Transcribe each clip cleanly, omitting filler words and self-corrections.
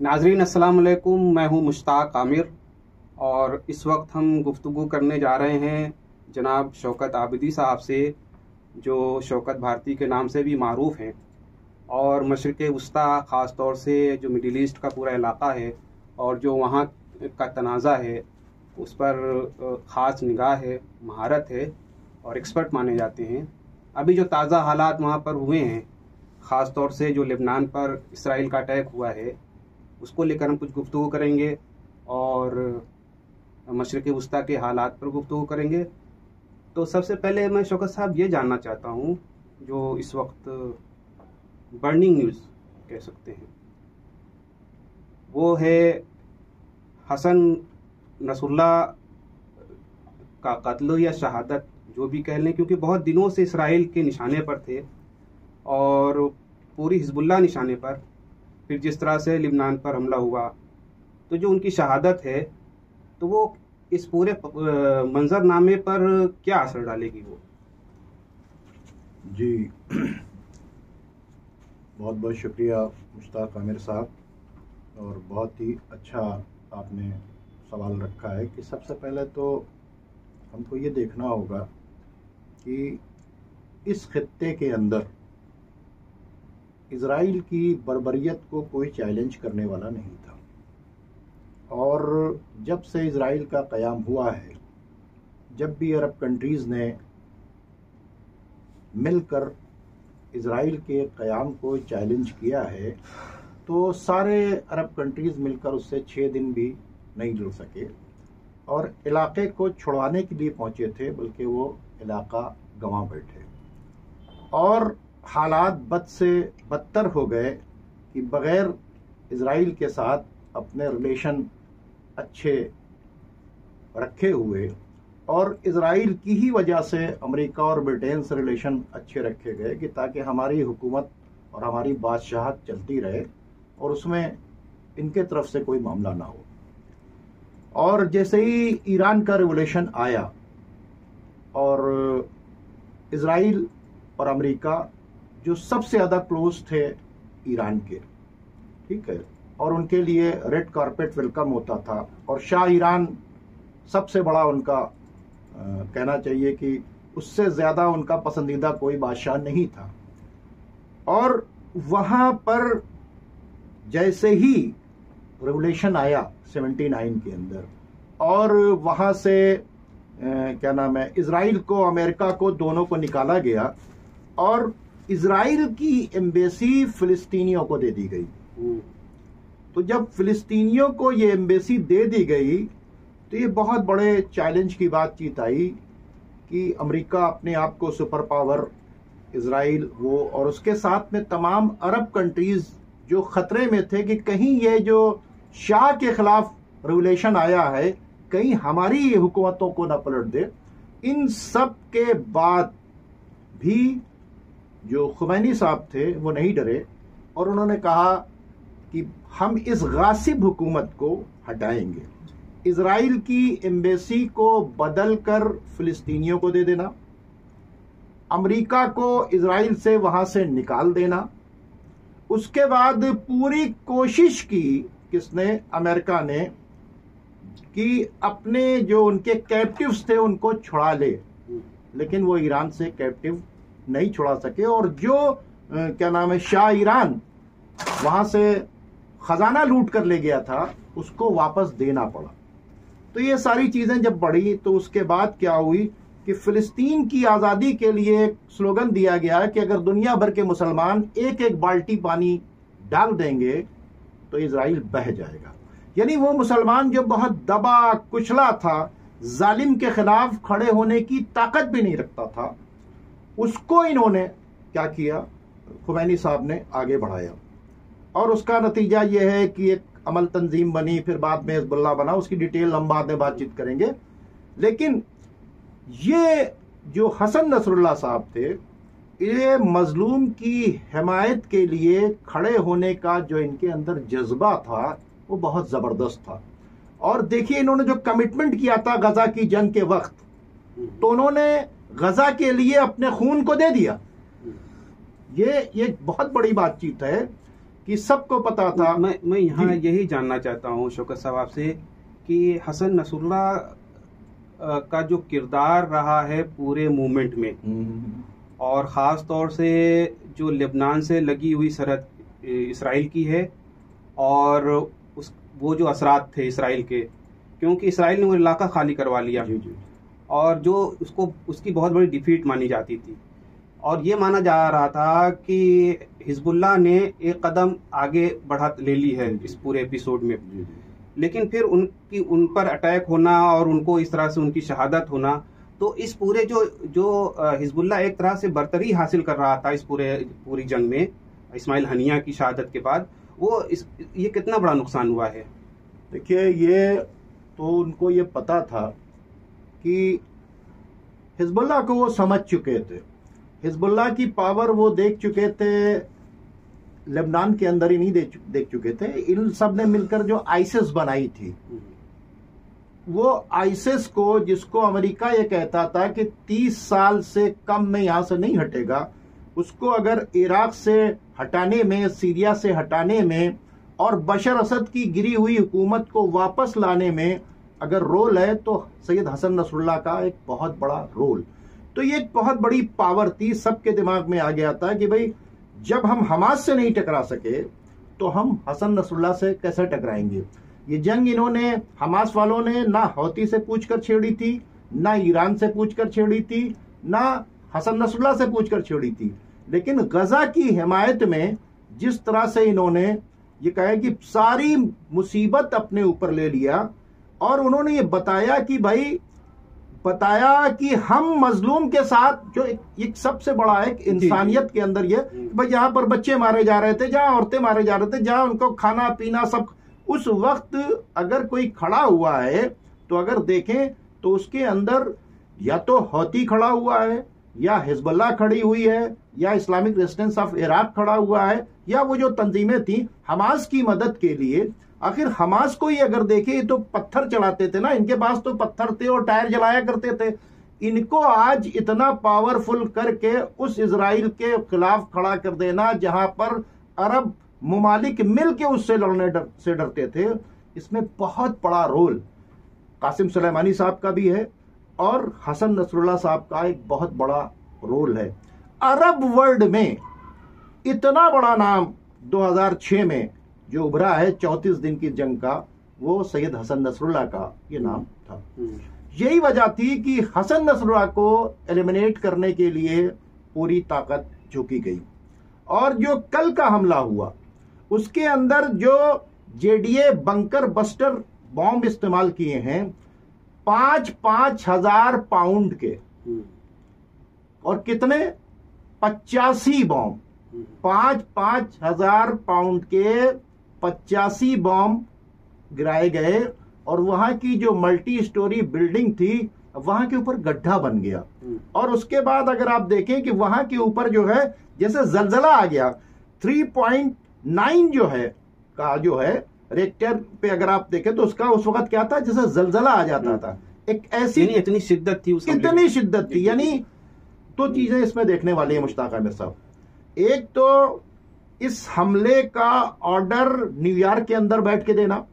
नाजरीन अस्सलाम वालेकुम, मैं हूं मुश्ताक आमिर और इस वक्त हम गुफ्तगू करने जा रहे हैं जनाब शौकत आबिदी साहब से, जो शौकत भारती के नाम से भी मारूफ हैं और मशरिक़ वस्ता ख़ास तौर से जो मिडिल ईस्ट का पूरा इलाक़ा है और जो वहाँ का तनाज़ा है उस पर ख़ास निगाह है, महारत है और एक्सपर्ट माने जाते हैं। अभी जो ताज़ा हालात वहाँ पर हुए हैं, ख़ास तौर से जो लेबनान पर इसराइल का अटैक हुआ है उसको लेकर हम कुछ गुफ्तगू करेंगे और मशरिक़ वस्ता के हालात पर गुफ्तगू करेंगे। तो सबसे पहले मैं शौकत साहब ये जानना चाहता हूँ, जो इस वक्त बर्निंग न्यूज़ कह सकते हैं वो है हसन नसरुल्लाह का कत्ल या शहादत, जो भी कह लें, क्योंकि बहुत दिनों से इसराइल के निशाने पर थे और पूरी हिजबुल्लाह निशाने पर, फिर जिस तरह से लिबनान पर हमला हुआ, तो जो उनकी शहादत है तो वो इस पूरे मंजरनामे पर क्या असर डालेगी वो? जी बहुत बहुत शुक्रिया मुश्ताक आमिर साहब, और बहुत ही अच्छा आपने सवाल रखा है कि सबसे पहले तो हमको ये देखना होगा कि इस खित्ते के अंदर इज़राइल की बर्बरियत को कोई चैलेंज करने वाला नहीं था। और जब से इज़राइल का क़याम हुआ है, जब भी अरब कंट्रीज़ ने मिलकर इज़राइल के क़याम को चैलेंज किया है, तो सारे अरब कंट्रीज़ मिलकर उससे 6 दिन भी नहीं जुड़ सके और इलाके को छुड़वाने के लिए पहुंचे थे, बल्कि वो इलाका गंवा बैठे। और हालात बद से बदतर हो गए कि बग़ैर इज़राइल के साथ अपने रिलेशन अच्छे रखे हुए और इज़राइल की ही वजह से अमेरिका और ब्रिटेन से रिलेशन अच्छे रखे गए कि ताकि हमारी हुकूमत और हमारी बादशाहत चलती रहे और उसमें इनके तरफ से कोई मामला ना हो। और जैसे ही ईरान का रिवोल्यूशन आया और इज़राइल और अमेरिका जो सबसे ज़्यादा क्लोज थे ईरान के, ठीक है, और उनके लिए रेड कारपेट वेलकम होता था और शाह ईरान सबसे बड़ा उनका कहना चाहिए कि उससे ज़्यादा उनका पसंदीदा कोई बादशाह नहीं था। और वहाँ पर जैसे ही रिवोल्यूशन आया 79 के अंदर और वहाँ से क्या नाम है, इज़राइल को, अमेरिका को, दोनों को निकाला गया और इज़राइल की एम्बेसी फ़िलिस्तीनियों को दे दी गई। तो जब फ़िलिस्तीनियों को ये एम्बेसी दे दी गई तो ये बहुत बड़े चैलेंज की बातचीत आई कि अमेरिका अपने आप को सुपर पावर, इज़राइल वो, और उसके साथ में तमाम अरब कंट्रीज़ जो ख़तरे में थे कि कहीं ये जो शाह के ख़िलाफ़ रिवोल्यूशन आया है कहीं हमारी हुकूमतों को न पलट दे। इन सब के बाद भी जो खुमैनी साहब थे वो नहीं डरे और उन्होंने कहा कि हम इस गासिब हुकूमत को हटाएंगे। इज़राइल की एम्बेसी को बदल कर फ़िलिस्तीनियों को दे देना, अमेरिका को इज़राइल से वहाँ से निकाल देना। उसके बाद पूरी कोशिश की किसने, अमेरिका ने, कि अपने जो उनके कैप्टिव्स थे उनको छुड़ा ले, लेकिन वो ईरान से कैप्टिव नहीं छुड़ा सके और जो क्या नाम है, शाह ईरान वहाँ से खजाना लूट कर ले गया था उसको वापस देना पड़ा। तो ये सारी चीज़ें जब बढ़ी तो उसके बाद क्या हुई कि फ़िलिस्तीन की आज़ादी के लिए एक स्लोगन दिया गया कि अगर दुनिया भर के मुसलमान एक एक बाल्टी पानी डाल देंगे तो इज़राइल बह जाएगा। यानी वो मुसलमान जो बहुत दबा कुचला था, जालिम के खिलाफ खड़े होने की ताकत भी नहीं रखता था, उसको इन्होंने क्या किया, खुमैनी साहब ने आगे बढ़ाया और उसका नतीजा ये है कि एक अमल तंजीम बनी, फिर बाद में हिजबुल्लाह बना, उसकी डिटेल हम बाद में बातचीत करेंगे। लेकिन ये जो हसन नसरुल्लाह साहब थे, ये मजलूम की हिमायत के लिए खड़े होने का जो इनके अंदर जज्बा था वो बहुत ज़बरदस्त था। और देखिए इन्होंने जो कमिटमेंट किया था गजा की जंग के वक्त, तो उन्होंने गजा के लिए अपने खून को दे दिया। ये बहुत बड़ी बातचीत है कि सबको पता था। मैं यहाँ यही जानना चाहता हूँ शौकत साहब आपसे कि हसन नसरुल्लाह का जो किरदार रहा है पूरे मूवमेंट में, और ख़ास तौर से जो लेबनान से लगी हुई सरहद इसराइल की है, और वो जो असरात थे इसराइल के, क्योंकि इसराइल ने वो इलाका खाली करवा लिया, और जो उसकी बहुत बड़ी डिफीट मानी जाती थी, और ये माना जा रहा था कि हिजबुल्लाह ने एक कदम आगे ले ली है इस पूरे एपिसोड में। लेकिन फिर उन पर अटैक होना और उनको इस तरह से उनकी शहादत होना, तो इस पूरे जो हिजबुल्लाह एक तरह से बरतरी हासिल कर रहा था इस पूरी जंग में, इस्माइल हनिया की शहादत के बाद, ये कितना बड़ा नुकसान हुआ है? देखिए, ये तो उनको ये पता था कि हिजबुल्लाह को वो समझ चुके थे, हिजबुल्लाह की पावर वो देख चुके थे, लेबनान के अंदर ही नहीं देख चुके थे। इन सब ने मिलकर जो आईसिस बनाई थी, वो आईसिस को, जिसको अमेरिका ये कहता था कि 30 साल से कम में यहां से नहीं हटेगा, उसको अगर इराक से हटाने में, सीरिया से हटाने में, और बशर असद की गिरी हुई हुकूमत को वापस लाने में अगर रोल है, तो सैयद हसन नसरुल्लाह का एक बहुत बड़ा रोल। तो ये एक बहुत बड़ी पावर थी। सबके दिमाग में आ गया था कि भाई, जब हम हमास से नहीं टकरा सके तो हम हसन नसरुल्लाह से कैसे टकराएंगे। ये जंग इन्होंने, हमास वालों ने, ना हौती से पूछकर छेड़ी थी, ना ईरान से पूछकर छेड़ी थी, ना हसन नसरुल्लाह से पूछकर छेड़ी थी, लेकिन गजा की हिमायत में जिस तरह से इन्होंने ये कहा कि सारी मुसीबत अपने ऊपर ले लिया, और उन्होंने ये बताया कि हम मजलूम के साथ, जो एक सबसे बड़ा एक इंसानियत के अंदर ये भाई, जहां पर बच्चे मारे जा रहे थे, जहां औरतें मारे जा रहे थे, जहां उनको खाना पीना सब, उस वक्त अगर कोई खड़ा हुआ है तो अगर देखें तो उसके अंदर या तो हौती खड़ा हुआ है, या हिजबुल्लाह खड़ी हुई है, या इस्लामिक रेजिस्टेंस ऑफ इराक खड़ा हुआ है, या वो जो तंजीमें थी हमास की मदद के लिए। आखिर हमास को ही अगर देखे तो पत्थर चलाते थे ना, इनके पास तो पत्थर थे और टायर जलाया करते थे। इनको आज इतना पावरफुल करके उस इजराइल के खिलाफ खड़ा कर देना, जहां पर अरब मुमालिक मिलके उससे लड़ने से डरते थे, इसमें बहुत बड़ा रोल कासिम सुलेमानी साहब का भी है, और हसन नसरुल्लाह साहब का एक बहुत बड़ा रोल है। अरब वर्ल्ड में इतना बड़ा नाम 2006 में जो उभरा है 34 दिन की जंग का, वो सैयद हसन नसरुल्लाह का ये नाम था। यही वजह थी कि हसन नसरुल्लाह को एलिमिनेट करने के लिए पूरी ताकत झोंकी गई। और जो कल का हमला हुआ, उसके अंदर जो जेडीए बंकर बस्टर बॉम्ब इस्तेमाल किए हैं, 5-5 हजार पाउंड के, और कितने 85 बॉम्ब, 5-5 हजार पाउंड के 85 बॉम्ब गिराए गए। और वहां की जो मल्टी स्टोरी बिल्डिंग थी, वहां के ऊपर गड्ढा बन गया। और उसके बाद अगर आप देखें कि वहां के ऊपर जो है जैसे जलजला आ गया, 3.9 जो है रेक्टर पे अगर आप देखें तो उसका उस वक्त क्या था, जैसे जलजला आ जाता था, एक ऐसी इतनी शिद्दत थी, कितनी शिद्दत थी। यानी दो चीजें इसमें देखने वाली है मुश्ताक आमिर साहब। एक तो इस हमले का ऑर्डर न्यूयॉर्क के अंदर बैठ के देना,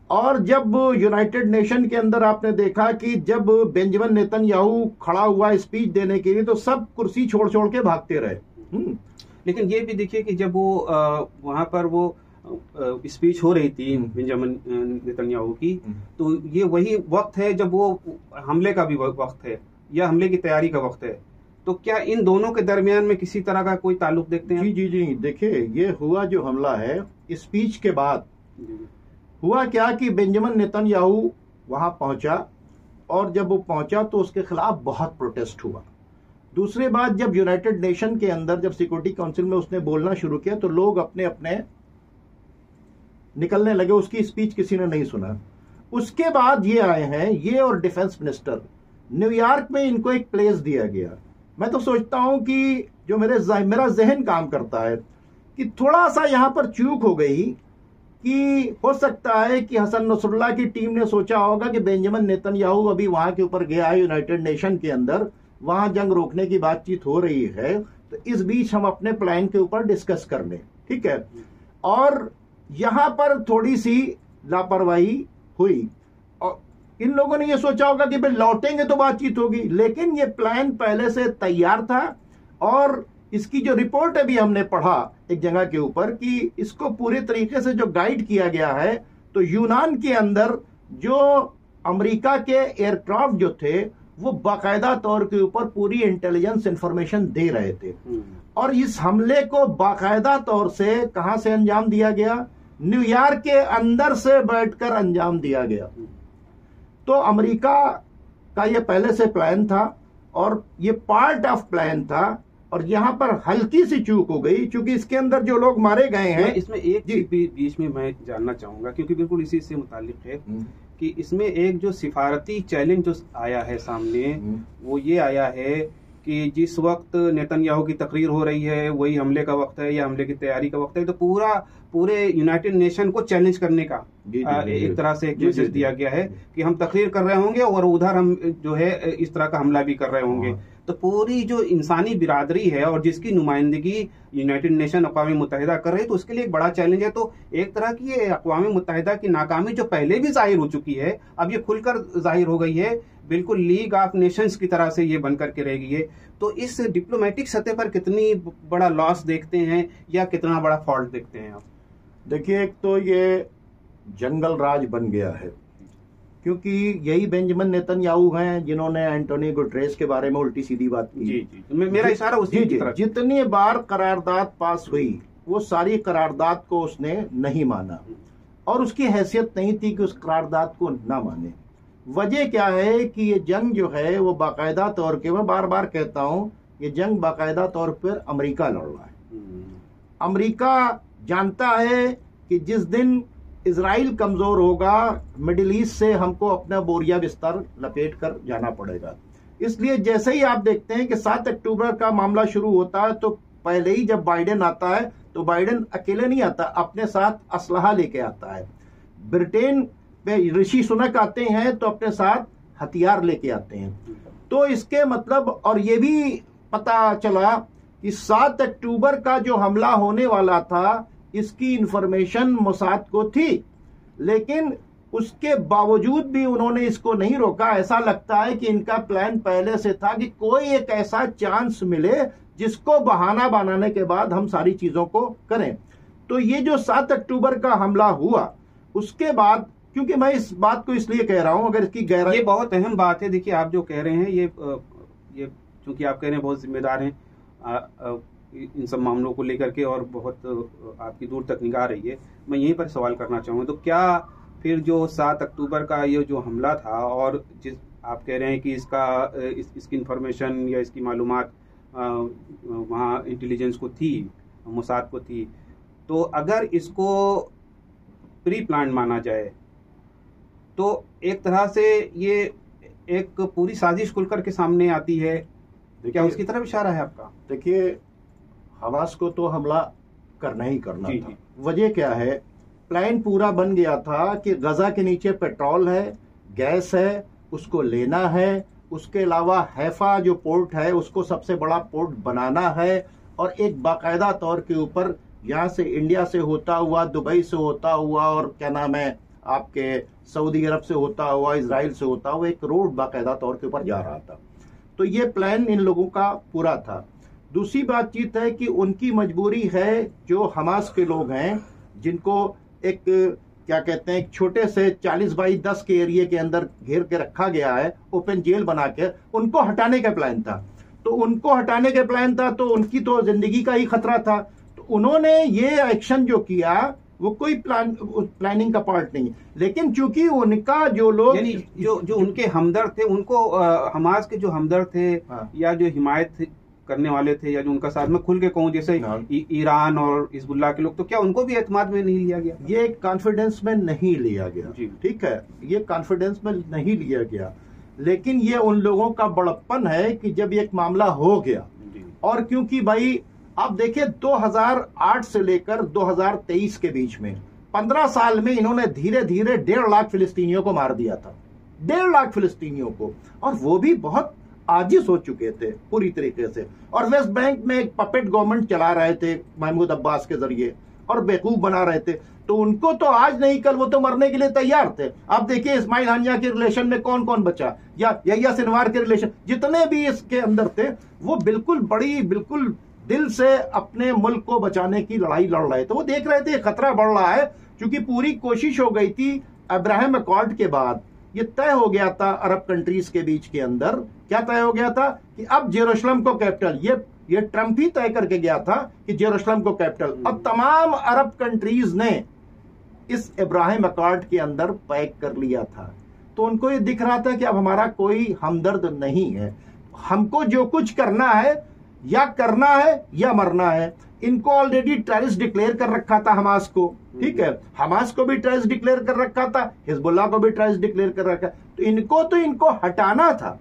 और जब यूनाइटेड नेशन के अंदर आपने देखा कि जब बेंजामिन नेतन्याहू खड़ा हुआ स्पीच देने के लिए, तो सब कुर्सी छोड़ छोड़ के भागते रहे। लेकिन ये भी देखिए कि जब वो वहां पर वो स्पीच हो रही थी बेंजामिन नेतन्याहू की, तो ये वही वक्त है जब वो हमले का भी वक्त है, या हमले की तैयारी का वक्त है। तो क्या इन दोनों के दरमियान में किसी तरह का कोई ताल्लुक देखते हैं? जी जी, देखिए, ये हुआ जो हमला है, स्पीच के बाद हुआ क्या कि बेंजामिन नेतन्याहू वहां पहुंचा, और जब वो पहुंचा तो उसके खिलाफ बहुत प्रोटेस्ट हुआ। दूसरी बात, जब यूनाइटेड नेशन के अंदर, जब सिक्योरिटी काउंसिल में उसने बोलना शुरू किया, तो लोग अपने अपने निकलने लगे, उसकी स्पीच किसी ने नहीं सुना। उसके बाद ये आए हैं, ये और डिफेंस मिनिस्टर, न्यूयॉर्क में इनको एक प्लेस दिया गया। मैं तो सोचता हूं कि जो मेरा जहन काम करता है कि थोड़ा सा यहां पर चूक हो गई, कि हो सकता है कि हसन नसरुल्लाह की टीम ने सोचा होगा कि बेंजामिन नेतन्याहू अभी वहां के ऊपर गया है यूनाइटेड नेशन के अंदर, वहां जंग रोकने की बातचीत हो रही है, तो इस बीच हम अपने प्लान के ऊपर डिस्कस कर लें, ठीक है। और यहां पर थोड़ी सी लापरवाही हुई और इन लोगों ने ये सोचा होगा कि भाई लौटेंगे तो बातचीत होगी, लेकिन ये प्लान पहले से तैयार था। और इसकी जो रिपोर्ट अभी हमने पढ़ा एक जगह के ऊपर कि इसको पूरे तरीके से जो गाइड किया गया है, तो यूनान के अंदर जो अमेरिका के एयरक्राफ्ट जो थे वो बाकायदा तौर के ऊपर पूरी इंटेलिजेंस इंफॉर्मेशन दे रहे थे। और इस हमले को बाकायदा तौर से कहां से अंजाम दिया गया? न्यूयॉर्क के अंदर से बैठकर अंजाम दिया गया। तो अमेरिका का ये पहले से प्लान था और ये पार्ट ऑफ प्लान था। और यहां पर हल्की सी चूक हो गई, क्योंकि इसके अंदर जो लोग मारे गए हैं। इसमें एक बीच में मैं जानना चाहूंगा, क्योंकि बिल्कुल इसी से मुताल्लिक है कि इसमें एक जो सिफारती चैलेंज जो आया है सामने, वो ये आया है कि जिस वक्त नेतन्याहू की तकरीर हो रही है वही हमले का वक्त है या हमले की तैयारी का वक्त है, तो पूरे यूनाइटेड नेशन को चैलेंज करने का एक तरह से एक मैसेज दिया गया है कि हम तकरीर कर रहे होंगे और उधर हम जो है इस तरह का हमला भी कर रहे होंगे। तो पूरी जो इंसानी बिरादरी है और जिसकी नुमाइंदगी यूनाइटेड नेशन अक़वाम मुत्तहिदा कर रही है, तो उसके लिए एक बड़ा चैलेंज है। तो एक तरह की ये अक़वाम मुत्तहिदा की नाकामी जो पहले भी जाहिर हो चुकी है, अब ये खुलकर जाहिर हो गई है, बिल्कुल लीग ऑफ नेशंस की तरह से ये बनकर के रह गई है। तो इस डिप्लोमेटिक सतह पर कितनी बड़ा लॉस देखते हैं या कितना बड़ा फॉल्ट देखते हैं आप? देखिए, एक तो ये जंगल राज बन गया है, क्योंकि यही बेंजामिन नेतन्याहू हैं जिन्होंने एंटोनी गुटेरेस के बारे में उल्टी सीधी बात की। जी, मेरा इशारा उसी की तरफ। जितनी बार करारदाद पास हुई वो सारी करारदाद को उसने नहीं माना और उसकी हैसियत नहीं थी कि उस करारदाद को ना माने। वजह क्या है कि ये जंग जो है वो बाकायदा तौर पे, मैं बार बार कहता हूं, ये जंग बाकायदा तौर पर अमेरिका लड़ रहा है। अमेरिका जानता है कि जिस दिन इजराइल कमजोर होगा, मिडिल ईस्ट से हमको अपना बोरिया बिस्तर लपेट कर जाना पड़ेगा। इसलिए जैसे ही आप देखते हैं कि 7 अक्टूबर का मामला शुरू होता है, तो पहले ही जब बाइडेन आता है तो बाइडेन अकेले नहीं आता, अपने साथ असलहा लेके आता है। ब्रिटेन में ऋषि सुनक आते हैं तो अपने साथ हथियार लेके आते हैं। तो इसके मतलब, और ये भी पता चला कि 7 अक्टूबर का जो हमला होने वाला था इसकी इंफॉर्मेशन मोसाद को थी, लेकिन उसके बावजूद भी उन्होंने इसको नहीं रोका। ऐसा लगता है कि इनका प्लान पहले से था कि कोई एक ऐसा चांस मिले जिसको बहाना बनाने के बाद हम सारी चीजों को करें। तो ये जो 7 अक्टूबर का हमला हुआ उसके बाद, क्योंकि मैं इस बात को इसलिए कह रहा हूं, अगर इसकी गहराई, ये बहुत अहम बात है। देखिए, आप जो कह रहे हैं ये चूंकि आप कह रहे हैं बहुत जिम्मेदार हैं इन सब मामलों को लेकर के और बहुत आपकी दूर तक निगाह रही है, मैं यहीं पर सवाल करना चाहूँगा। तो क्या फिर जो 7 अक्टूबर का ये जो हमला था और जिस आप कह रहे हैं कि इसकी इंफॉर्मेशन या इसकी मालूमात वहाँ इंटेलिजेंस को थी, मोसाद को थी, तो अगर इसको प्री प्लान माना जाए तो एक तरह से ये एक पूरी साजिश खुलकर के सामने आती है। क्या उसकी तरफ इशारा है आपका? देखिए, हमास को तो हमला करना ही करना था। वजह क्या है? प्लान पूरा बन गया था कि गजा के नीचे पेट्रोल है, गैस है, उसको लेना है। उसके अलावा हैफा जो पोर्ट है उसको सबसे बड़ा पोर्ट बनाना है और एक बाकायदा तौर के ऊपर यहाँ से इंडिया से होता हुआ, दुबई से होता हुआ और क्या नाम है आपके सऊदी अरब से होता हुआ, इजराइल से होता हुआ एक रोड बाकायदा तौर के ऊपर जा रहा था। तो ये प्लान इन लोगों का पूरा था। दूसरी बातचीत है कि उनकी मजबूरी है, जो हमास के लोग हैं जिनको एक क्या कहते हैं, एक छोटे से 40 बाई 10 के एरिया के अंदर घेर के रखा गया है, ओपन जेल बना के, उनको हटाने का प्लान था। तो उनको हटाने का प्लान था तो उनकी तो जिंदगी का ही खतरा था। तो उन्होंने ये एक्शन जो किया वो कोई प्लानिंग का पार्ट नहीं, लेकिन चूंकि उनका जो लोग, यानी जो उनके हमदर्द थे, उनको हमास के जो हमदर्द थे या जो हिमायत करने वाले थे या जो उनका साथ में खुल के कहूँ जैसे ईरान और हिजबुल्लाह के लोग, तो क्या उनको भी एतमाद में नहीं लिया गया? ये कॉन्फिडेंस में नहीं लिया गया, ठीक है, ये कॉन्फिडेंस में नहीं लिया गया। लेकिन ये उन लोगों का बड़प्पन है कि जब एक मामला हो गया, और क्योंकि भाई आप देखिए 2008 से लेकर 2023 के बीच में 15 साल में इन्होंने धीरे धीरे 1.5 लाख फिलिस्तीनियों को मार दिया था, 1.5 लाख फिलिस्तीनियों को, और वो भी बहुत आजिज हो चुके थे पूरी तरीके से, और वेस्ट बैंक में एक पपेट गवर्नमेंट चला रहे थे महमूद अब्बास के जरिए और बेवकूफ बना रहे थे। तो उनको तो आज नहीं कल वो तो मरने के लिए तैयार थे। आप देखिए इस्माइल हानिया के रिलेशन में कौन कौन बचा, या यहिया सिनवार के रिलेशन, जितने भी इसके अंदर थे वो बिल्कुल दिल से अपने मुल्क को बचाने की लड़ाई लड़ रहे थे। वो देख रहे थे खतरा बढ़ रहा है, क्योंकि पूरी कोशिश हो गई थी अब्राहम अकॉर्ड के बाद। ये तय हो गया था अरब कंट्रीज के बीच के अंदर, क्या तय हो गया था कि अब जेरूशलेम को कैपिटल, ये ट्रंप ही तय करके गया था कि जेरूशलेम को कैपिटल। अब तमाम अरब कंट्रीज ने इस इब्राहिम अकॉर्ड के अंदर पैक कर लिया था। तो उनको ये दिख रहा था कि अब हमारा कोई हमदर्द नहीं है, हमको जो कुछ करना है या मरना है। इनको ऑलरेडी टेररिस्ट डिक्लेयर कर रखा था हमास को, ठीक है, हमास को भी टेररिस्ट डिक्लेयर कर रखा था, हिजबुल्लाह को भी टेररिस्ट डिक्लेयर कर रखा। तो इनको हटाना था।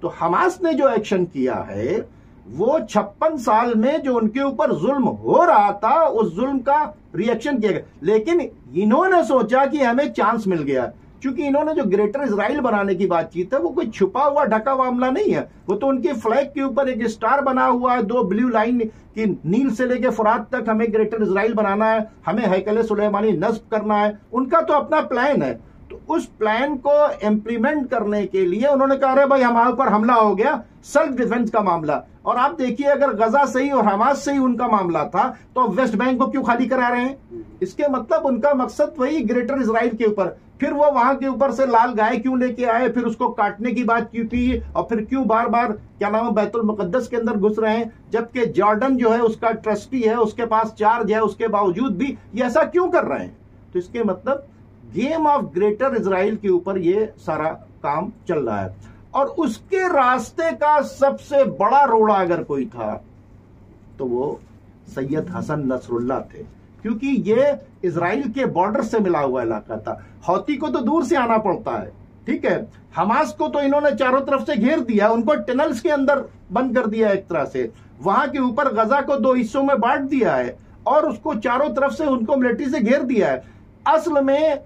तो हमास ने जो एक्शन किया है वो 56 साल में जो उनके ऊपर जुल्म हो रहा था उस जुल्म का रिएक्शन किया गया। लेकिन इन्होंने सोचा कि हमें चांस मिल गया, क्योंकि इन्होंने जो ग्रेटर इजराइल बनाने की बातचीत है वो कोई छुपा हुआ ढका मामला नहीं है। वो तो उनके फ्लैग के ऊपर एक स्टार बना हुआ है, 2 ब्लू लाइन की, नील से लेके फुरात तक हमें ग्रेटर इजराइल बनाना है, हमें हैकल सुलेमानी नस्ब करना है। उनका तो अपना प्लान है। तो उस प्लान को इम्प्लीमेंट करने के लिए उन्होंने कहा अरे भाई हमारे ऊपर हमला हो गया, सेल्फ डिफेंस का मामला। और आप देखिए अगर गजा से ही और हमास से ही उनका मामला था तो वेस्ट बैंक को क्यों खाली करा रहे हैं? इसके मतलब उनका मकसद वही ग्रेटर इजराइल के ऊपर। फिर वो वहां के ऊपर से लाल गाय क्यों लेके आए, फिर उसको काटने की बात क्यों की, और फिर क्यों बार बार क्या नाम है बैतुल मुकद्दस के अंदर घुस रहे हैं, जबकि जॉर्डन जो है उसका ट्रस्टी है, उसके पास चार्ज है, उसके बावजूद भी ये ऐसा क्यों कर रहे हैं? तो इसके मतलब गेम ऑफ ग्रेटर इजराइल के ऊपर ये सारा काम चल रहा है। और उसके रास्ते का सबसे बड़ा रोड़ा अगर कोई था तो वो सैयद हसन नसरुल्लाह थे, क्योंकि ये इजराइल के बॉर्डर से मिला हुआ इलाका था। हौती को तो दूर से आना पड़ता है, ठीक है। हमास को तो इन्होंने चारों तरफ से घेर दिया, उनको टनल्स के अंदर बंद कर दिया एक तरह से। वहां के ऊपर गजा को 2 हिस्सों में बांट दिया है और उसको चारों तरफ से उनको मिलिट्री से घेर दिया है। असल में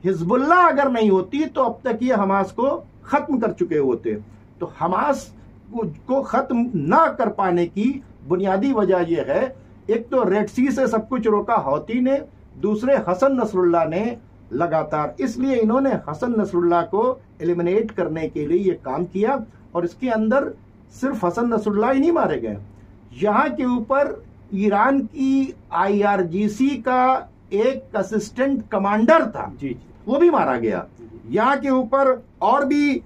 हिजबुल्लाह अगर नहीं होती तो अब तक ये हमास को खत्म कर चुके होते। तो हमास को खत्म ना कर पाने की बुनियादी वजह यह है, एक तो रेड सी से सब कुछ रोका हौती ने, दूसरे हसन नसरुल्लाह ने लगातार। इसलिए इन्होंने हसन नसरुल्लाह को एलिमिनेट करने के लिए ये काम किया। और इसके अंदर सिर्फ हसन नसरुल्लाह ही नहीं मारे गए, यहां के ऊपर ईरान की IRGC का एक असिस्टेंट कमांडर था जी, वो भी मारा गया। यहाँ के ऊपर और भी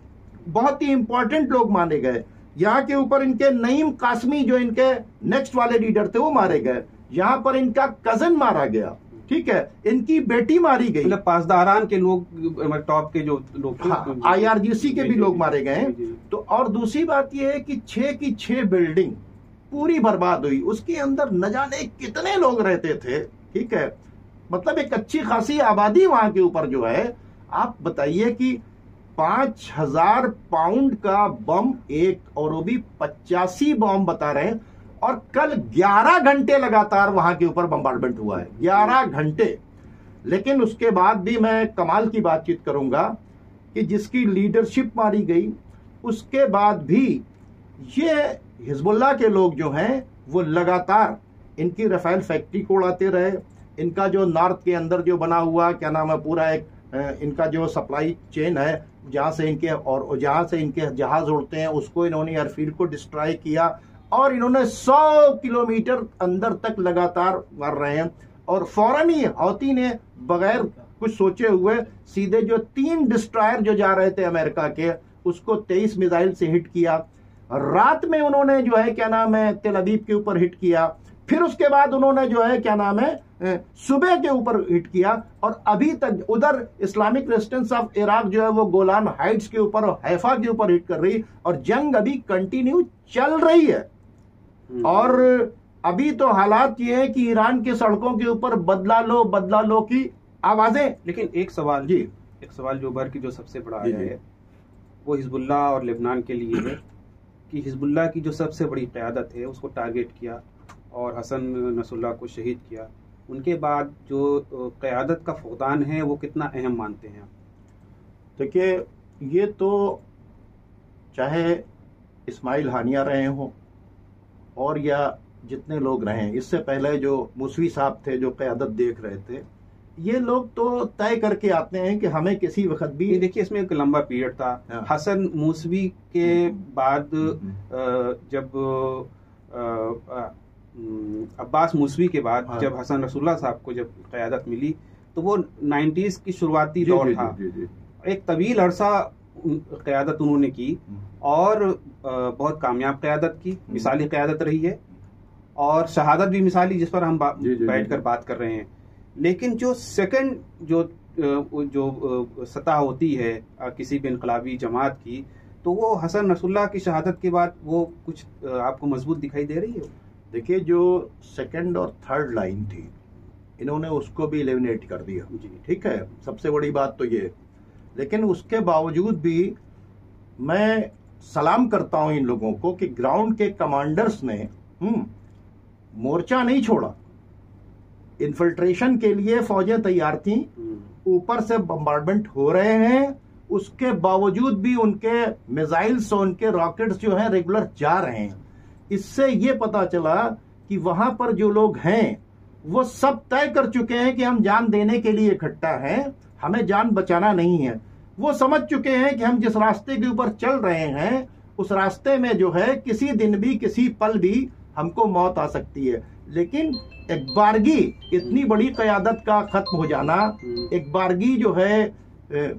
बहुत ही इंपॉर्टेंट लोग मारे गए। यहाँ के ऊपर इनके नईम कासमी जो इनके नेक्स्ट वाले लीडर थे वो मारे गए। यहाँ पर इनका कजन मारा गया, ठीक है, इनकी बेटी मारी गई। मतलब पासदारान के लोग, टॉप के जो लोग थे, हाँ, IRGC के भी लोग मारे गए। तो और दूसरी बात यह है कि 6 की 6 बिल्डिंग पूरी बर्बाद हुई। उसके अंदर न जाने कितने लोग रहते थे, ठीक है, मतलब एक अच्छी खासी आबादी वहां के ऊपर जो है। आप बताइए कि 5000 पाउंड का बम एक, और वो भी 85 बम बता रहे हैं। और कल 11 घंटे लगातार वहां के ऊपर बम्बार्डमेंट हुआ है, 11 घंटे। लेकिन उसके बाद भी मैं कमाल की बातचीत करूंगा कि जिसकी लीडरशिप मारी गई, उसके बाद भी ये हिजबुल्लाह के लोग जो हैं वो लगातार इनकी रफाइल फैक्ट्री को उड़ाते रहे। इनका जो नॉर्थ के अंदर जो बना हुआ क्या नाम है पूरा एक इनका जो सप्लाई चेन है, जहां से इनके जहाज उड़ते हैं, उसको इन्होंने एयरफील्ड को डिस्ट्रॉय किया। और इन्होंने 100 किलोमीटर अंदर तक लगातार मार रहे हैं। और फौरन ही हौती ने बगैर कुछ सोचे हुए सीधे जो 3 डिस्ट्रॉयर जो जा रहे थे अमेरिका के, उसको 23 मिसाइल से हिट किया। रात में उन्होंने जो है क्या नाम है तेल अवीव के ऊपर हिट किया। फिर उसके बाद उन्होंने जो है क्या नाम है सुबह के ऊपर हिट किया। और अभी तक उधर इस्लामिक रेजिस्टेंस ऑफ इराक जो है वो गोलान हाइट्स के ऊपर और हैफा के ऊपर हिट कर रही, और जंग अभी कंटिन्यू चल रही है। और अभी तो हालात ये है कि ईरान की सड़कों के ऊपर बदला लो की आवाजें। लेकिन एक सवाल जो उभर की जो सबसे बड़ा आया है वो हिजबुल्लाह और लेबनान के लिए है कि हिजबुल्लाह की जो सबसे बड़ी क़यादत है उसको टारगेट किया और हसन नसरुल्लाह को शहीद किया। उनके बाद जो क़यादत का फुक़दान है वो कितना अहम मानते हैं आप? देखिए, ये तो चाहे इस्माइल हानिया रहे हों और या जितने लोग रहे, इससे पहले जो मूसवी साहब थे जो क़यादत देख रहे थे, ये लोग तो तय करके आते हैं कि हमें किसी वक्त भी। ये देखिए इसमें एक लंबा पीरियड था। हाँ। हसन मूसवी के बाद जब अब्बास मूसवी के बाद हाँ। जब हसन नसरुल्लाह साहब को जब क़यादत मिली तो वो 90s की शुरुआती दौर था। एक तवील अरसा क़यादत उन्होंने की और बहुत कामयाब क़यादत की, मिसाली क़यादत रही है और शहादत भी मिसाली, जिस पर हम बैठकर बात कर रहे हैं। लेकिन जो सेकंड जो सतह होती है किसी भी इनकलाबी जमात की, तो वो हसन नसरुल्लाह की शहादत के बाद वो कुछ आपको मजबूत दिखाई दे रही है। देखिए जो सेकंड और थर्ड लाइन थी, इन्होंने उसको भी एलिमिनेट कर दिया जी, ठीक है, सबसे बड़ी बात तो ये। लेकिन उसके बावजूद भी मैं सलाम करता हूं इन लोगों को कि ग्राउंड के कमांडर्स ने मोर्चा नहीं छोड़ा। इन्फिल्ट्रेशन के लिए फौजें तैयार थी, ऊपर से बम्बार्डमेंट हो रहे हैं, उसके बावजूद भी उनके मिसाइल्स और उनके रॉकेट्स जो हैं रेगुलर जा रहे हैं। इससे ये पता चला कि वहां पर जो लोग हैं वो सब तय कर चुके हैं कि हम जान देने के लिए इकट्ठा हैं, हमें जान बचाना नहीं है। वो समझ चुके हैं कि हम जिस रास्ते के ऊपर चल रहे हैं उस रास्ते में जो है किसी दिन भी किसी पल भी हमको मौत आ सकती है। लेकिन एक बारगी इतनी बड़ी क़यादत का खत्म हो जाना, एक बारगी जो है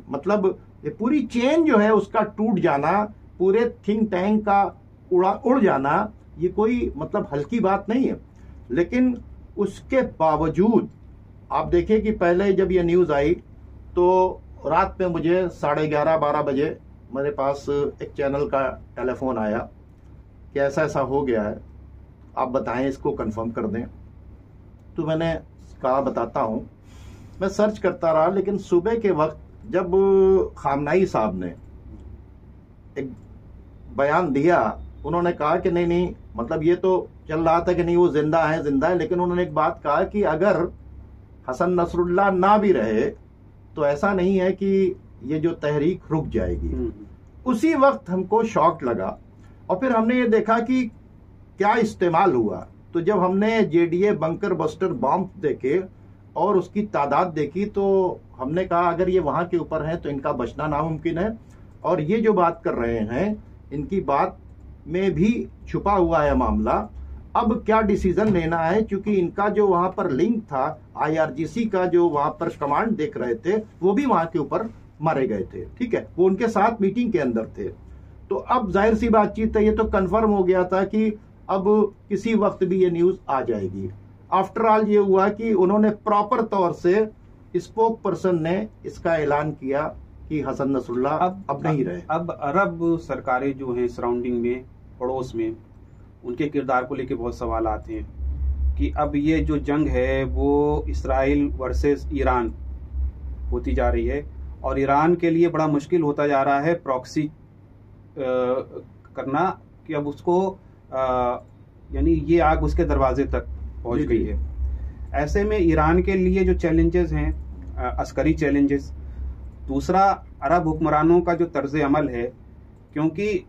मतलब ये पूरी चेन जो है उसका टूट जाना, पूरे थिंक टैंक का उड़ जाना, ये कोई मतलब हल्की बात नहीं है। लेकिन उसके बावजूद आप देखिए कि पहले जब ये न्यूज़ आई तो रात में मुझे 11:30-12 बजे मेरे पास एक चैनल का टेलीफोन आया कि ऐसा ऐसा हो गया है, आप बताएं, इसको कंफर्म कर दें। तो मैंने कहा बताता हूं। मैं सर्च करता रहा, लेकिन सुबह के वक्त जब खामनाई साहब ने एक बयान दिया, उन्होंने कहा कि नहीं नहीं, मतलब ये तो चल रहा था कि नहीं वो जिंदा है, लेकिन उन्होंने एक बात कहा कि अगर हसन नसरुल्लाह ना भी रहे तो ऐसा नहीं है कि ये जो तहरीक रुक जाएगी। उसी वक्त हमको शॉक लगा और फिर हमने ये देखा कि क्या इस्तेमाल हुआ। तो जब हमने जेडीए बंकर बस्टर बॉम्ब देखे और उसकी तादाद देखी तो हमने कहा अगर ये वहां के ऊपर है तो इनका बचना नामुमकिन है। और ये जो बात कर रहे हैं इनकी बात में भी छुपा हुआ है मामला। अब क्या डिसीजन लेना है, क्योंकि इनका जो वहां पर लिंक था आईआरजीसी का, जो वहां पर कमांड देख रहे थे, वो भी वहां के ऊपर मारे गए थे, ठीक है, वो उनके साथ मीटिंग के अंदर थे। तो अब जाहिर सी बातचीत है, ये तो कंफर्म हो गया था कि अब किसी वक्त भी ये न्यूज आ जाएगी। आफ्टर ऑल ये हुआ कि उन्होंने प्रॉपर तौर से स्पोक पर्सन ने इसका ऐलान किया कि हसन नसरुल्लाह अब नहीं रहे। अब अरब सरकारें जो हैं सराउंडिंग में, पड़ोस में, उनके किरदार को लेके बहुत सवाल आते हैं कि अब ये जो जंग है वो इसराइल वर्सेस ईरान होती जा रही है और ईरान के लिए बड़ा मुश्किल होता जा रहा है प्रॉक्सी करना, कि अब उसको यानी ये आग उसके दरवाजे तक पहुंच गई है। ऐसे में ईरान के लिए जो चैलेंजेस हैं अस्करी चैलेंजेस, दूसरा अरब हुक्मरानों का जो तर्ज अमल है, क्योंकि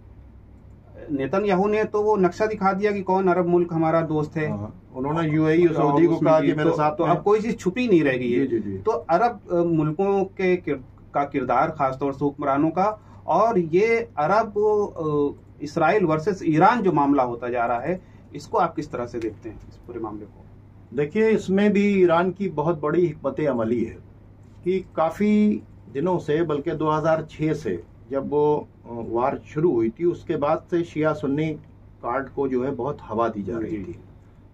नेतन्याहू ने तो वो नक्शा दिखा दिया कि कौन अरब मुल्क हमारा दोस्त है। उन्होंने यूएई और सऊदी को कहा कि मेरे साथ, तो अब कोई चीज छुपी नहीं रह गई है। तो अरब मुल्कों के का किरदार खासतौर से हुक्मरानों का, और ये अरब इसराइल वर्सेस ईरान जो मामला होता जा रहा है, इसको आप किस तरह से देखते हैं इस पूरे मामले को? देखिए, इसमें भी ईरान की बहुत बड़ी हिकमत अमली है कि काफी दिनों से, बल्कि 2006 से जब वो वार शुरू हुई थी, उसके बाद से शिया सुन्नी कार्ड को जो है बहुत हवा दी जा रही थी।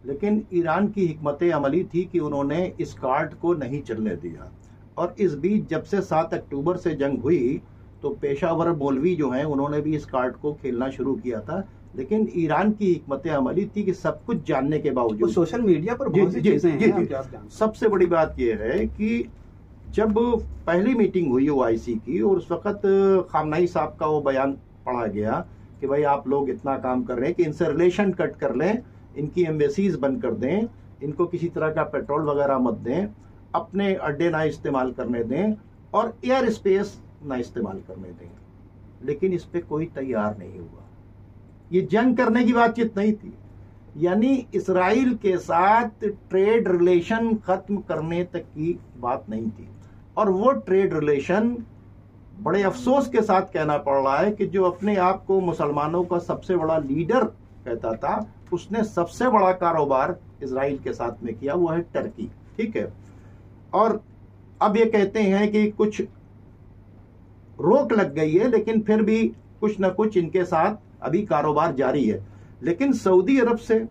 लेकिन ईरान की हिकमत अमली थी कि उन्होंने इस कार्ड को नहीं चलने दिया। और इस बीच जब से 7 अक्टूबर से जंग हुई तो पेशावर मौलवी जो हैं उन्होंने भी इस कार्ड को खेलना शुरू किया था। लेकिन ईरान की हिकमत अमली थी कि सब कुछ जानने के बावजूद, सोशल मीडिया पर बहुत सी चीजें हैं। सबसे बड़ी बात यह है कि जब पहली मीटिंग हुई ओआईसी की और उस वक्त खामनाई साहब का वो बयान पढ़ा गया कि भाई आप लोग इतना काम कर रहे हैं कि इनसे रिलेशन कट कर लें, इनकी एम्बेसीज बंद कर दें, इनको किसी तरह का पेट्रोल वगैरह मत दें, अपने अड्डे ना इस्तेमाल करने दें और एयर स्पेस ना इस्तेमाल करने दें। लेकिन इस पे कोई तैयार नहीं हुआ। ये जंग करने की बातचीत नहीं थी। यानी इसराइल के साथ ट्रेड रिलेशन खत्म करने तक की बात नहीं थी। और वो ट्रेड रिलेशन बड़े अफसोस के साथ कहना पड़ रहा है कि जो अपने आप को मुसलमानों का सबसे बड़ा लीडर कहता था, उसने सबसे बड़ा कारोबार इसराइल के साथ में किया, वो है टर्की। ठीक है, और अब ये कहते हैं कि कुछ रोक लग गई है, लेकिन फिर भी कुछ ना कुछ इनके साथ अभी कारोबार जारी है। लेकिन सऊदी अरब से,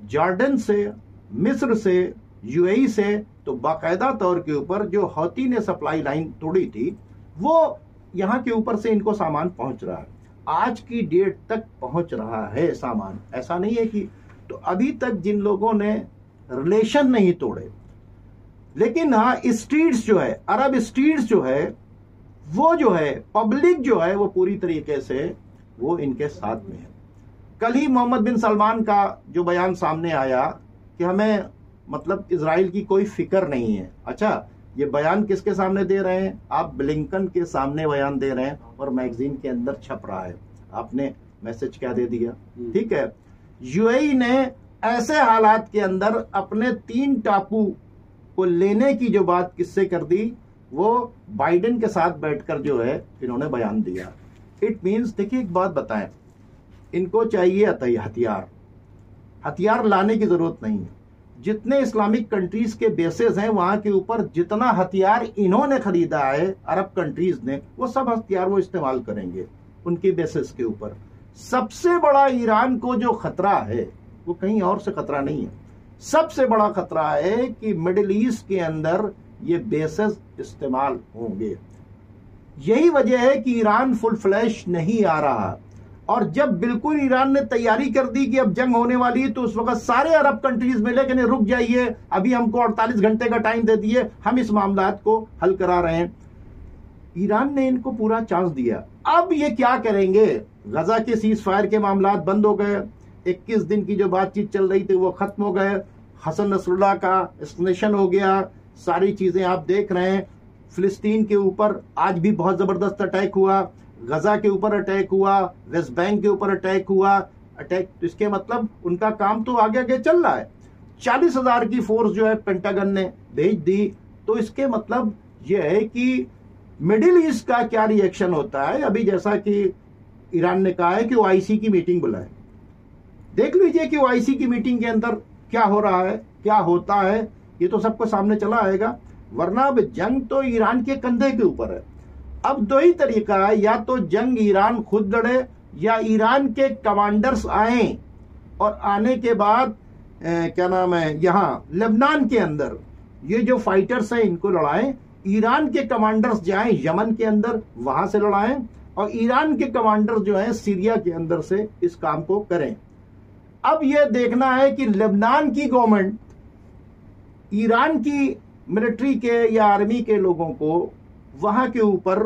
जॉर्डन से, मिस्र से, यूएई से तो बाकायदा तौर के ऊपर जो हौती ने सप्लाई लाइन तोड़ी थी, वो यहां के ऊपर से इनको सामान पहुंच रहा है। आज की डेट तक पहुंच रहा है सामान, ऐसा नहीं है कि। तो अभी तक जिन लोगों ने रिलेशन नहीं तोड़े, लेकिन हाँ स्ट्रीट्स जो है, अरब स्ट्रीट्स जो है, वो जो है पब्लिक जो है, वो पूरी तरीके से वो इनके साथ में है। कल ही मोहम्मद बिन सलमान का जो बयान सामने आया कि हमें मतलब इजराइल की कोई फिक्र नहीं है। अच्छा, ये बयान किसके सामने दे रहे हैं? आप ब्लिंकन के सामने बयान दे रहे हैं और मैगजीन के अंदर छप रहा है। आपने मैसेज क्या दे दिया? ठीक है, यूएई ने ऐसे हालात के अंदर अपने 3 टापू को लेने की जो बात किससे कर दी, वो बाइडेन के साथ बैठकर जो है इन्होंने बयान दिया। इट मीन्स, देखिए एक बात बताएं, इनको चाहिए हथियार लाने की जरूरत नहीं है। जितने इस्लामिक कंट्रीज के बेसेस हैं, वहां के ऊपर जितना हथियार इन्होंने खरीदा है अरब कंट्रीज ने, वो सब हथियार वो इस्तेमाल करेंगे उनके बेसेस के ऊपर। सबसे बड़ा ईरान को जो खतरा है वो कहीं और से खतरा नहीं है। सबसे बड़ा खतरा है कि मिडिल ईस्ट के अंदर ये बेसेस इस्तेमाल होंगे। यही वजह है कि ईरान फुल फ्लैश नहीं आ रहा। और जब बिल्कुल ईरान ने तैयारी कर दी कि अब जंग होने वाली है, तो उस वक्त सारे अरब कंट्रीज मिले कि नहीं रुक जाइए, अभी हमको 48 घंटे का टाइम दे दिए, हम इस मामलात को हल करा रहे हैं। ईरान ने इनको पूरा चांस दिया। अब ये क्या करेंगे? गजा के सीज फायर के मामलात बंद हो गए, 21 दिन की जो बातचीत चल रही थी वो खत्म हो गए, हसन नसरुल्लाह का एक्सप्लेनेशन हो गया, सारी चीजें आप देख रहे हैं। फिलिस्तीन के ऊपर आज भी बहुत जबरदस्त अटैक हुआ, गजा के ऊपर अटैक हुआ, वेस्ट बैंक के ऊपर अटैक हुआ। तो इसके मतलब उनका काम तो आगे आगे चल रहा है। 40,000 की फोर्स जो है पेंटागन ने भेज दी। तो इसके मतलब यह है कि मिडिल ईस्ट का क्या रिएक्शन होता है। अभी जैसा कि ईरान ने कहा है कि वो आईसी की मीटिंग बुलाए, देख लीजिए कि वो आईसी की मीटिंग के अंदर क्या हो रहा है, क्या होता है, ये तो सबको सामने चला आएगा। वरना अब जंग तो ईरान के कंधे के ऊपर है। अब 2 ही तरीका है, या तो जंग ईरान खुद लड़े, या ईरान के कमांडर्स आए और आने के बाद क्या नाम है, यहाँ लेबनान के अंदर ये जो फाइटर्स हैं इनको लड़ाएं। ईरान के कमांडर्स जाएं यमन के अंदर, वहां से लड़ाएं, और ईरान के कमांडर्स जो हैं सीरिया के अंदर से इस काम को करें। अब यह देखना है कि लेबनान की गवर्नमेंट ईरान की मिलिट्री के या आर्मी के लोगों को वहां के ऊपर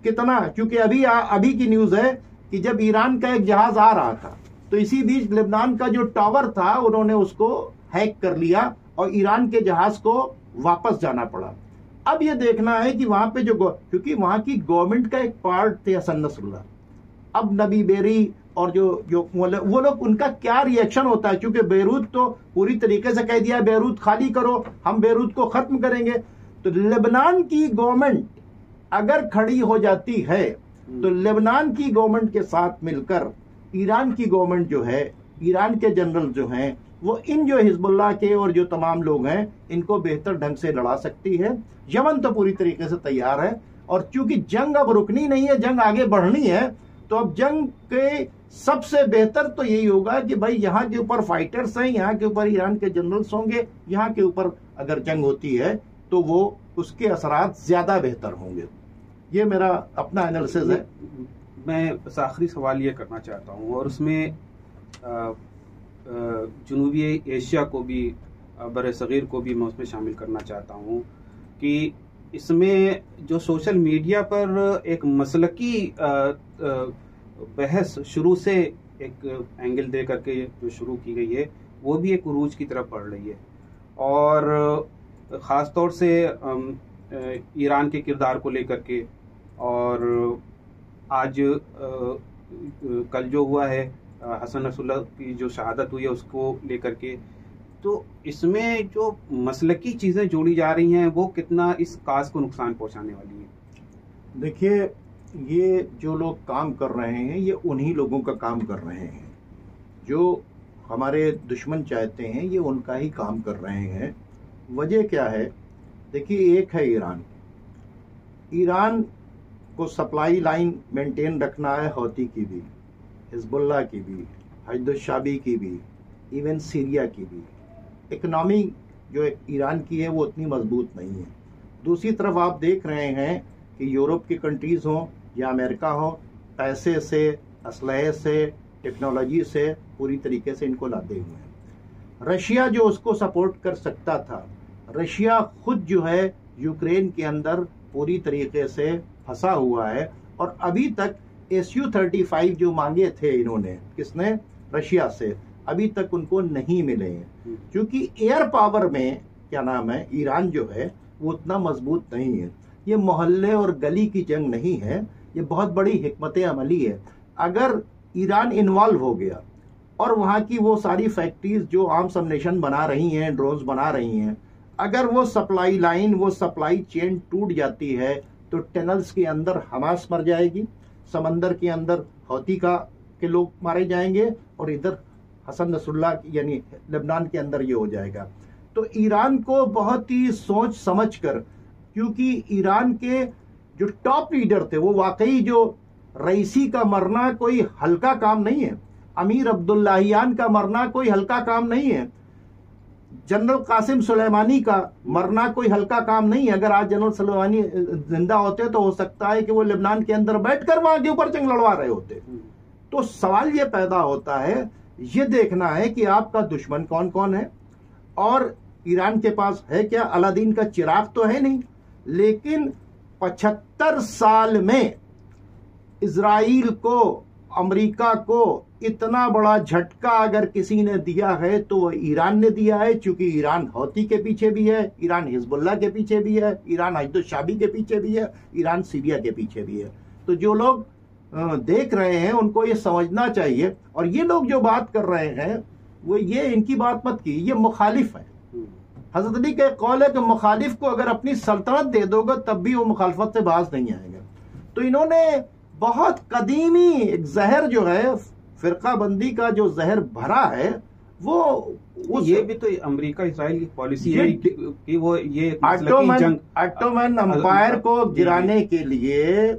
कितना, क्योंकि अभी की न्यूज है कि जब ईरान का एक जहाज आ रहा था, तो इसी बीच लेबनान का जो टावर था उन्होंने उसको हैक कर लिया और ईरान के जहाज को वापस जाना पड़ा। अब यह देखना है कि वहां पे क्योंकि वहां की गवर्नमेंट का एक पार्ट थे हसन नसरुल्लाह, अब नबी बेरी और जो वो लोग, उनका क्या रिएक्शन होता है, क्योंकि बेरूत तो पूरी तरीके से कह दिया बेरूत खाली करो, हम बेरूत को खत्म करेंगे। तो लेबनान की गवर्नमेंट अगर खड़ी हो जाती है, तो लेबनान की गवर्नमेंट के साथ मिलकर ईरान की गवर्नमेंट जो है, ईरान के जनरल जो हैं, वो इन जो हिजबुल्लाह के और जो तमाम लोग हैं इनको बेहतर ढंग से लड़ा सकती है। यमन तो पूरी तरीके से तैयार है, और चूंकि जंग अब रुकनी नहीं है, जंग आगे बढ़नी है, तो अब जंग के सबसे बेहतर तो यही होगा कि भाई यहाँ के ऊपर फाइटर्स हैं, यहाँ के ऊपर ईरान के जनरल्स होंगे, यहाँ के ऊपर अगर जंग होती है तो वो उसके असरात ज्यादा बेहतर होंगे। ये मेरा अपना एनालिसिस है। मैं बस आखिरी सवाल ये करना चाहता हूँ, और उसमें जनूबी एशिया को भी, बरसगीर को भी मैं उसमें शामिल करना चाहता हूँ कि इसमें जो सोशल मीडिया पर एक मसलकी बहस शुरू से एक एंगल दे करके जो शुरू की गई है, वो भी एक उरूज की तरफ बढ़ रही है। और ख़ास तौर से ईरान के किरदार को लेकर के, और आज कल जो हुआ है हसन नसरुल्लाह की जो शहादत हुई है उसको लेकर के, तो इसमें जो मसलकी चीज़ें जोड़ी जा रही हैं वो कितना इस काज को नुकसान पहुंचाने वाली है? देखिए, ये जो लोग काम कर रहे हैं ये उन्हीं लोगों का काम कर रहे हैं जो हमारे दुश्मन चाहते हैं, ये उनका ही काम कर रहे हैं। वजह क्या है? देखिए, एक है ईरान। ईरान को सप्लाई लाइन मेंटेन रखना है, हौती की भी, हिजबुल्लाह की भी, हजदुश्शाबी की भी, इवन सीरिया की भी। इकनॉमी जो ईरान की है वो उतनी मजबूत नहीं है। दूसरी तरफ आप देख रहे हैं कि यूरोप की कंट्रीज हों या अमेरिका हो, पैसे से, असलहे से, टेक्नोलॉजी से पूरी तरीके से इनको लादे हुए हैं। रशिया जो उसको सपोर्ट कर सकता था, रशिया खुद जो है यूक्रेन के अंदर पूरी तरीके से फंसा हुआ है, और अभी तक Su-35 जो मांगे थे इन्होंने, किसने? रशिया से, अभी तक उनको नहीं मिले हैं, क्योंकि एयर पावर में क्या नाम है, ईरान जो है वो उतना मजबूत नहीं है। ये मोहल्ले और गली की जंग नहीं है, ये बहुत बड़ी हिकमत अमली है। अगर ईरान इन्वॉल्व हो गया और वहाँ की वो सारी फैक्ट्रीज जो आर्म्स सबनेशन बना रही हैं, ड्रोन्स बना रही हैं, अगर वो सप्लाई लाइन, वो सप्लाई चेन टूट जाती है तो टनल्स के अंदर हमास मर जाएगी, समंदर के अंदर हौती के लोग मारे जाएंगे, और इधर हसन नसरुल्लाह यानी लेबनान के अंदर ये हो जाएगा। तो ईरान को बहुत ही सोच समझ कर, क्योंकि ईरान के जो टॉप लीडर थे वो वाकई, जो रईसी का मरना कोई हल्का काम नहीं है, अमीर अब्दुल्लाहियान का मरना कोई हल्का काम नहीं है, जनरल कासिम सुलेमानी का मरना कोई हल्का काम नहीं है। अगर आज जनरल सुलेमानी जिंदा होते तो हो सकता है कि वो लेबनान के अंदर बैठकर वहां के ऊपर जंग लड़वा रहे होते। तो सवाल ये पैदा होता है, ये देखना है कि आपका दुश्मन कौन कौन है, और ईरान के पास है क्या? अलादीन का चिराग तो है नहीं, लेकिन 75 साल में इजराइल को, अमेरिका को इतना बड़ा झटका अगर किसी ने दिया है तो वो ईरान ने दिया है, क्योंकि ईरान हौती के पीछे भी है, ईरान हिजबुल्लाह के पीछे भी है, ईरान हजदुश्शाबी के पीछे भी है, ईरान सीरिया के पीछे भी है। तो जो लोग देख रहे हैं उनको ये समझना चाहिए, और ये लोग जो बात कर रहे हैं वो ये इनकी बात मत की, ये मुखालिफ है। हजरत अली का कौल है कि मुखालिफ को अगर अपनी सल्तनत दे दोगे तब भी वो मुखालफत से बाज नहीं आएगा। तो इन्होंने बहुत कदीमी एक जहर जो है, फिरका बंदी का जो जहर भरा है, वो ये भी तो अमेरिका इजराइल की पॉलिसी है कि वो ये ऑटोमन अंपायर को गिराने के लिए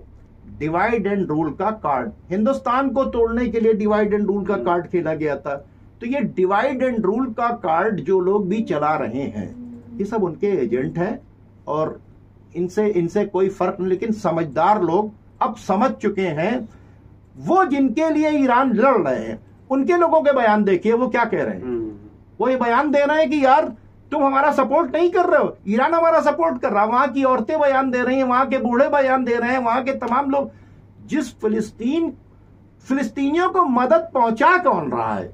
डिवाइड एंड रूल का कार्ड, हिंदुस्तान को तोड़ने के लिए डिवाइड एंड रूल का कार्ड खेला गया था। तो ये डिवाइड एंड रूल का कार्ड जो लोग भी चला रहे हैं, ये सब उनके एजेंट हैं, और इनसे कोई फर्क नहीं। लेकिन समझदार लोग अब समझ चुके हैं, वो जिनके लिए ईरान लड़ रहे हैं उनके लोगों के बयान देखिए वो क्या कह रहे हैं। वो ये बयान दे रहे हैं कि यार तुम हमारा सपोर्ट नहीं कर रहे हो, ईरान हमारा सपोर्ट कर रहा है। वहां की औरतें बयान दे रही हैं, वहां के बूढ़े बयान दे रहे हैं, वहां के तमाम लोग। जिस फिलिस्तीनियों को मदद पहुंचा कौन रहा है?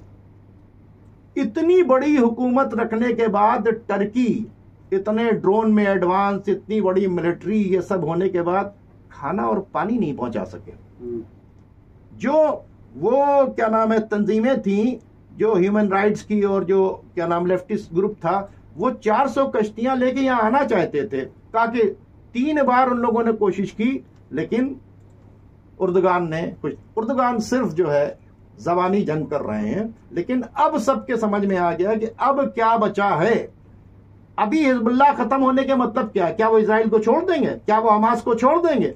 इतनी बड़ी हुकूमत रखने के बाद टर्की, इतने ड्रोन में एडवांस, इतनी बड़ी मिलिट्री, ये सब होने के बाद खाना और पानी नहीं पहुंचा सके। जो वो क्या नाम है तंजीमें थी जो ह्यूमन राइट्स की और जो क्या नाम लेफ्टिस्ट ग्रुप था, वो 400 कश्तियां लेके यहां आना चाहते थे। कहा कि 3 बार उन लोगों ने कोशिश की, लेकिन उर्दुगान सिर्फ जो है जबानी जंग कर रहे हैं। लेकिन अब सबके समझ में आ गया कि अब क्या बचा है। अभी हिजबुल्लाह खत्म होने के मतलब क्या? क्या वो इजराइल को छोड़ देंगे? क्या वो हमास को छोड़ देंगे?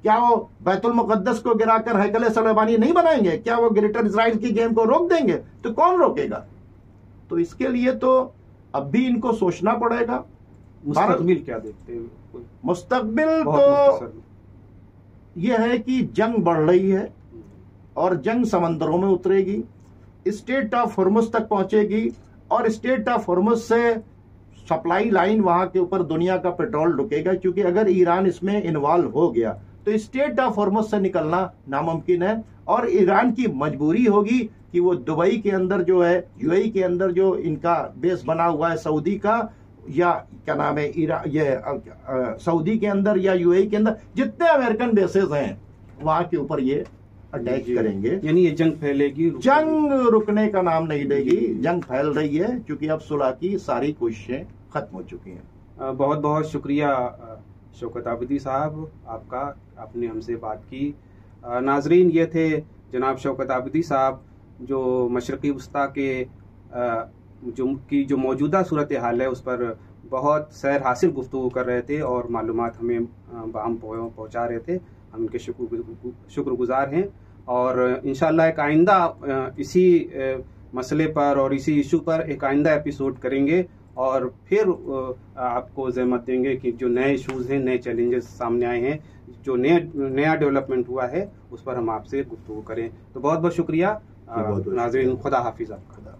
क्या वो बैतुल मुकद्दस को गिराकर हैकल सुलेमानी नहीं बनाएंगे? क्या वो ग्रेटर इजराइल की गेम को रोक देंगे? तो कौन रोकेगा? तो इसके लिए तो अब भी इनको सोचना पड़ेगा। मुस्तकबिल क्या देखते हैं? मुस्तकबिल तो यह है कि जंग बढ़ रही है और जंग समंदरों में उतरेगी, स्टेट ऑफ हॉर्मुज तक पहुंचेगी, और स्टेट ऑफ हॉर्मुज से सप्लाई लाइन वहां के ऊपर दुनिया का पेट्रोल रुकेगा। क्योंकि अगर ईरान इसमें इन्वॉल्व हो गया तो स्टेट ऑफ हॉर्मुज से निकलना नामुमकिन है, और ईरान की मजबूरी होगी कि वो दुबई के अंदर जो है, यूएई के अंदर जो इनका बेस बना हुआ है सऊदी का, या क्या नाम है सऊदी के अंदर या यूएई के अंदर जितने अमेरिकन बेसेस हैं वहां के ऊपर ये अटैच करेंगे, यानी ये जंग फैलेगी, जंग रुकने का नाम नहीं लेगी। जंग फैल रही है क्योंकि अब सुलह की सारी कोशिशें खत्म हो चुकी हैं। बहुत बहुत शुक्रिया शौकत आबिदी साहब आपका, आपने हमसे बात की। नाजरीन, ये थे जनाब शौकत आबिदी साहब, जो मशरक़ी वस्ता के जो मौजूदा सूरत हाल है उस पर बहुत सैर हासिल गुफ्तगू कर रहे थे और मालूमात हमें बाहम पहुँचा रहे थे। हम उनके शुक्रगुजार हैं और इंशाअल्लाह एक आइंदा इसी मसले पर और इसी इशू पर एक आइंदा एपिसोड करेंगे और फिर आपको ज़हमत देंगे कि जो नए इशूज़ हैं, नए चैलेंजेस सामने आए हैं, जो नया डेवलपमेंट हुआ है उस पर हम आपसे गुफ्तगू करें। तो बहुत बहुत शुक्रिया नाज़रीन, खुदा हाफिज़ आपका।